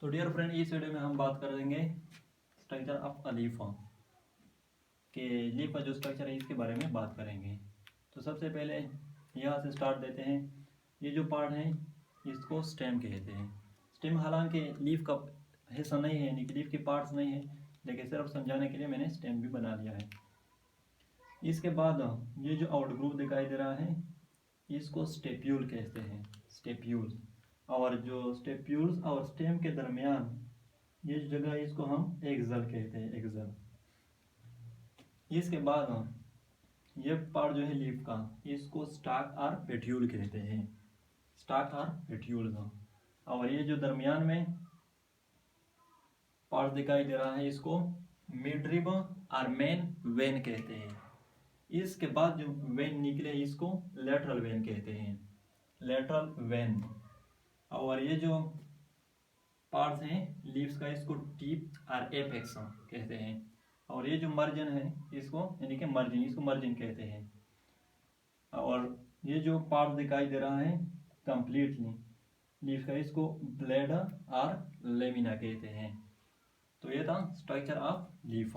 तो dear friend, इस video में हम बात करेंगे स्ट्रक्चर ऑफ अ लीफ के लीफ का जो स्ट्रक्चर है इसके बारे में बात करेंगे। तो सबसे पहले यहाँ से स्टार्ट देते हैं। ये जो पार्ट है इसको स्टेम कहते हैं। स्टेम हालांकि लीफ का हिस्सा नहीं है, यानी कि लीफ के पार्ट्स नहीं है, लेकिन सिर्फ समझाने के लिए मैंने स्टेम भी बना लिया है। इसके बाद ये जो आउटग्रोव दिखाई दे रहा है इसको स्टेप्यूल कहते हैं, स्टेप्यूल। और जो स्टेप्यूल्स और स्टेम के दरमियान ये जो जगह है इसको हम एक्सल कहते हैं, एक्सल। इसके बाद ये पार्ट जो है लीफ का इसको स्टाक और पेट्यूल कहते हैं, स्टाक और पेट्यूल। और ये जो दरमियान में पार्ट दिखाई दे रहा है इसको मिडरिब और मेन वेन कहते हैं। इसके बाद जो वेन निकले इसको लेटरल वेन कहते हैं, लेटरल वेन। और ये जो पार्ट्स हैं लीव्स का इसको टिप और एपेक्स कहते हैं। और ये जो मार्जिन है इसको यानी कि मार्जिन, इसको मार्जिन कहते हैं। और ये जो पार्ट दिखाई दे रहा है कंप्लीटली लीफ का इसको ब्लेड और लेमिना कहते हैं। तो ये था स्ट्रक्चर ऑफ लीफ।